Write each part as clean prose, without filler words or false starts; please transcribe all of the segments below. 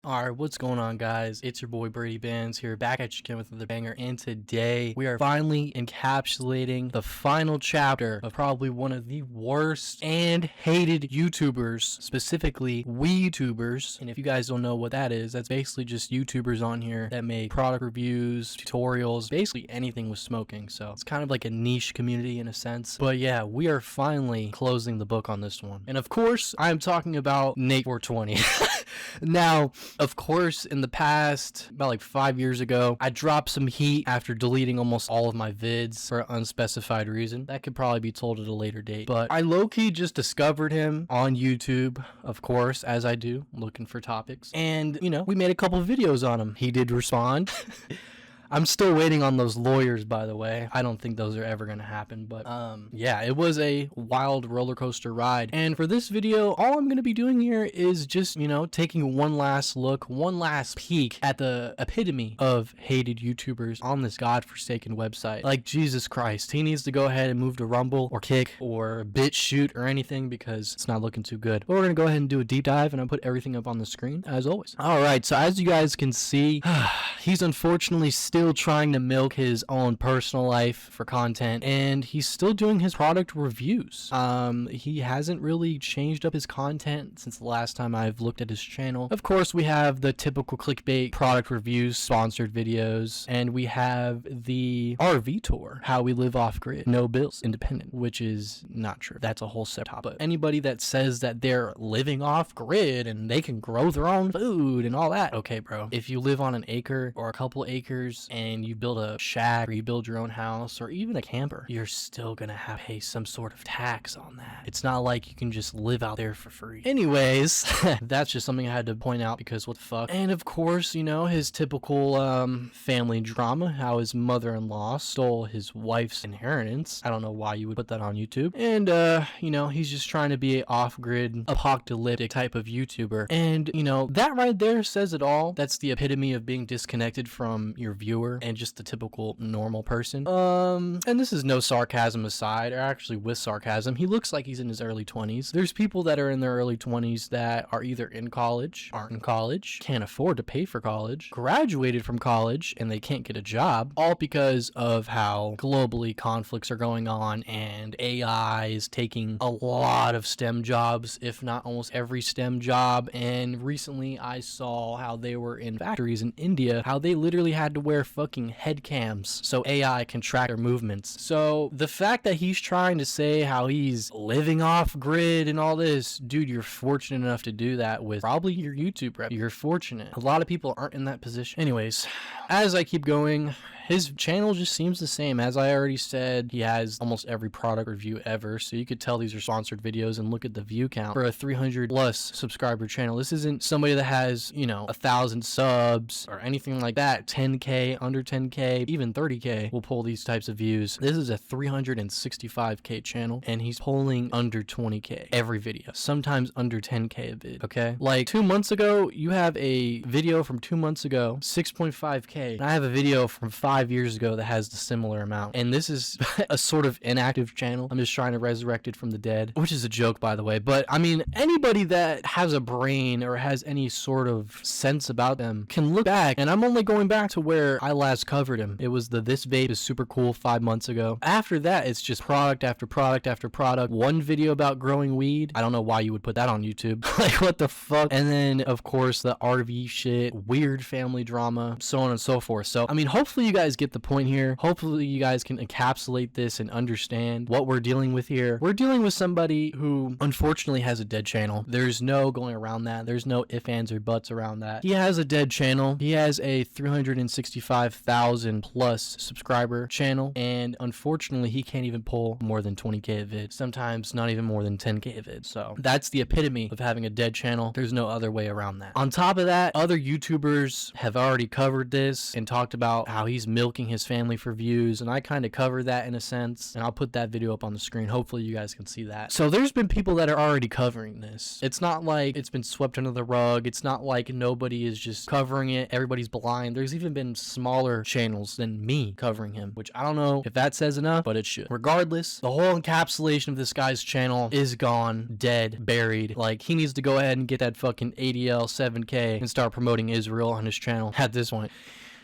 Alright, what's going on, guys? It's your boy Brady here, back at you again with another banger, and today we are finally encapsulating the final chapter of probably one of the worst and hated YouTubers, specifically WEEDTUBers. And if you guys don't know what that is, that's basically just YouTubers on here that make product reviews, tutorials, basically anything with smoking. So it's kind of like a niche community in a sense. But yeah, we are finally closing the book on this one. And of course, I'm talking about Nate420. Now, of course, in the past, about like 5 years ago, I dropped some heat after deleting almost all of my vids for an unspecified reason. That could probably be told at a later date. But I low-key just discovered him on YouTube, of course, as I do, looking for topics. And, you know, we made a couple videos on him. He did respond. I'm still waiting on those lawyers, by the way. I don't think those are ever going to happen, but yeah, it was a wild roller coaster ride. And for this video, all I'm going to be doing here is just, you know, taking one last look, one last peek at the epitome of hated YouTubers on this godforsaken website. Like, Jesus Christ, he needs to go ahead and move to Rumble or Kick or BitChute or anything because it's not looking too good. But we're going to go ahead and do a deep dive, and I'll put everything up on the screen as always. All right, so as you guys can see, he's unfortunately still trying to milk his own personal life for content, and he's still doing his product reviews. He hasn't really changed up his content since the last time I've looked at his channel. Of course, we have the typical clickbait product reviews, sponsored videos, and we have the RV tour, how we live off grid, no bills, independent, which is not true. That's a whole separate topic. But anybody that says that they're living off grid and they can grow their own food and all that, okay, bro, if you live on an acre or a couple acres and you build a shack or you build your own house or even a camper, you're still gonna have to pay some sort of tax on that. It's not like you can just live out there for free. Anyways, that's just something I had to point out because what the fuck. And of course, you know, his typical family drama, how his mother-in-law stole his wife's inheritance. I don't know why you would put that on YouTube. And you know, he's just trying to be an off-grid apocalyptic type of YouTuber. And you know, that right there says it all. That's the epitome of being disconnected from your viewer and just the typical normal person. And this is no sarcasm aside, or actually with sarcasm, he looks like he's in his early 20s. There's people that are in their early 20s that are either in college, aren't in college, can't afford to pay for college, graduated from college, and they can't get a job, all because of how globally conflicts are going on and AI is taking a lot of STEM jobs, if not almost every STEM job. And recently I saw how they were in factories in India, how they literally had to wear fucking head cams so AI can track their movements. So the fact that he's trying to say how he's living off grid and all this, dude, you're fortunate enough to do that with probably your YouTube rep. You're fortunate. A lot of people aren't in that position. Anyways, as I keep going, his channel just seems the same. As I already said, he has almost every product review ever, so you could tell these are sponsored videos and look at the view count for a 300 plus subscriber channel. This isn't somebody that has, you know, 1,000 subs or anything like that. 10K, under 10K, even 30K will pull these types of views. This is a 365K channel, and he's pulling under 20K every video, sometimes under 10K a vid, okay? Like 2 months ago, you have a video from 2 months ago, 6.5K, and I have a video from 5 years ago that has the similar amount. And this is a sort of inactive channel. I'm just trying to resurrect it from the dead, which is a joke, by the way. But I mean, anybody that has a brain or has any sort of sense about them can look back, and I'm only going back to where I last covered him. It was the This Vape is Super Cool 5 months ago. After that, it's just product after product after product. One video about growing weed. I don't know why you would put that on YouTube. Like, what the fuck? And then, of course, the RV shit, weird family drama, so on and so forth. So, I mean, hopefully you guys get the point here. Hopefully you guys can encapsulate this and understand what we're dealing with here. We're dealing with somebody who unfortunately has a dead channel. There's no going around that. There's no ifs, ands, or buts around that. He has a dead channel. He has a 365,000 plus subscriber channel, and unfortunately he can't even pull more than 20K a vid, sometimes not even more than 10K a vid. So that's the epitome of having a dead channel. There's no other way around that. On top of that, other YouTubers have already covered this and talked about how he's milking his family for views, and I kind of cover that in a sense, and I'll put that video up on the screen. Hopefully you guys can see that. So there's been people that are already covering this. It's not like it's been swept under the rug. It's not like nobody is just covering it. Everybody's blind. There's even been smaller channels than me covering him, which I don't know if that says enough, but it should. Regardless, the whole encapsulation of this guy's channel is gone, dead, buried. Like, he needs to go ahead and get that fucking ADL 7K and start promoting Israel on his channel at this point.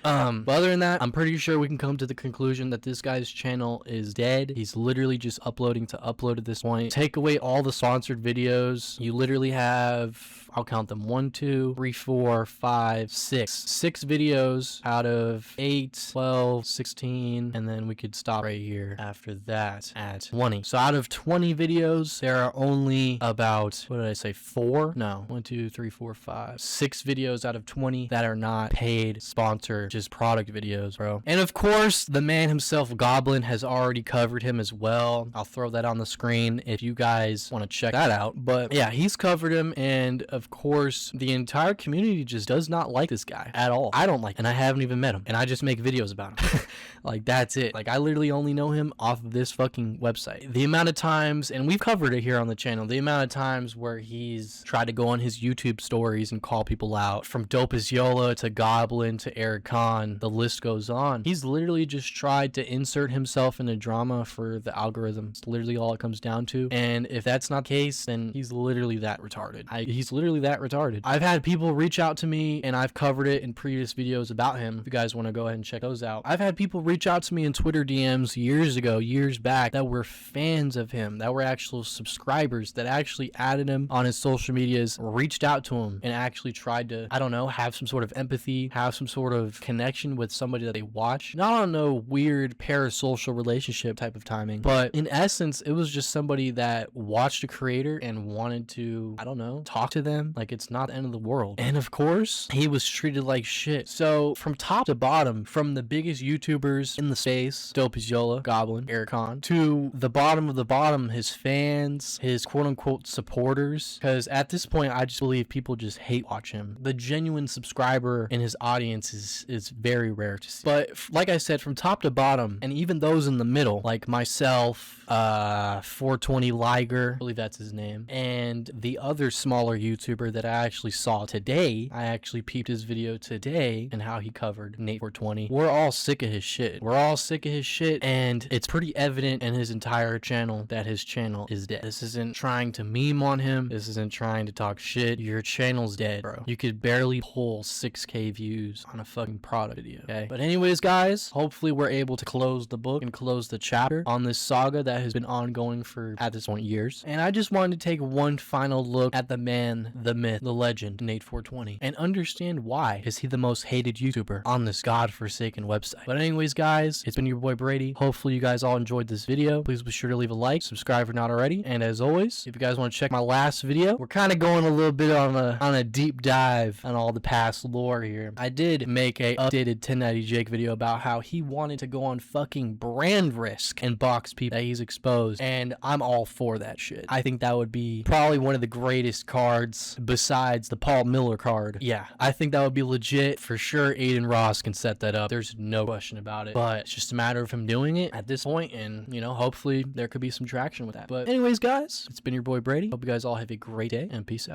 But other than that, I'm pretty sure we can come to the conclusion that this guy's channel is dead. He's literally just uploading to upload at this point. Take away all the sponsored videos. You literally have, I'll count them, 1, 2, 3, 4, 5, 6. 6 videos out of 8, 12, 16, and then we could stop right here after that at 20. So out of 20 videos, there are only about, what did I say, 4? No, 1, 2, 3, 4, 5, 6 videos out of 20 that are not paid, sponsored, just product videos, bro. And of course, the man himself, Goblin, has already covered him as well. I'll throw that on the screen if you guys want to check that out. But yeah, he's covered him, and of course, the entire community just does not like this guy at all. I don't like him, and I haven't even met him, and I just make videos about him. Like, that's it. Like, I literally only know him off of this fucking website. The amount of times, and we've covered it here on the channel, the amount of times where he's tried to go on his YouTube stories and call people out, from Yola to Goblin to Eric Khan, the list goes on. He's literally just tried to insert himself in a drama for the algorithm. It's literally all it comes down to. And if that's not the case, then he's literally that retarded. He's literally that retarded. I've had people reach out to me, and I've covered it in previous videos about him. If you guys want to go ahead and check those out. I've had people reach out to me in Twitter DMs years ago, years back, that were fans of him, that were actual subscribers, that actually added him on his social medias, reached out to him, and actually tried to, I don't know, have some sort of empathy, have some sort of connection with somebody that they watch. Not on no weird parasocial relationship type of timing, but in essence, it was just somebody that watched a creator and wanted to, I don't know, talk to them. Like, it's not the end of the world. And of course, he was treated like shit. So from top to bottom, from the biggest YouTubers in the space, Yola, Goblin, Eric Khan, to the bottom of the bottom, his fans, his quote-unquote supporters, because at this point, I just believe people just hate watch him. The genuine subscriber in his audience is very rare to see. But like I said, from top to bottom, and even those in the middle, like myself, 420 Liger, I believe that's his name, and the other smaller YouTuber that I actually saw today, I actually peeped his video today and how he covered Nate420. We're all sick of his shit. We're all sick of his shit, and it's pretty evident in his entire channel that his channel is dead. This isn't trying to meme on him. This isn't trying to talk shit. Your channel's dead, bro. You could barely pull 6K views on a fucking product video, okay? But anyways, guys, hopefully we're able to close the book and close the chapter on this saga that has been ongoing for, at this point, years. And I just wanted to take one final look at the man, the myth, the legend, Nate420, and understand why is he the most hated YouTuber on this godforsaken website. But anyways, guys, it's been your boy Brady. Hopefully you guys all enjoyed this video. Please be sure to leave a like, subscribe if not already, and as always, if you guys want to check my last video, we're kind of going a little bit on a deep dive on all the past lore here. I did make a updated 1090 Jake video about how he wanted to go on fucking brand risk and box people that he's exposed, and I'm all for that shit. I think that would be probably one of the greatest cards besides the Paul Miller card. Yeah, I think that would be legit. For sure, Aiden Ross can set that up. There's no question about it, but it's just a matter of him doing it at this point, and, you know, hopefully there could be some traction with that. But anyways, guys, it's been your boy Brady. Hope you guys all have a great day, and peace out.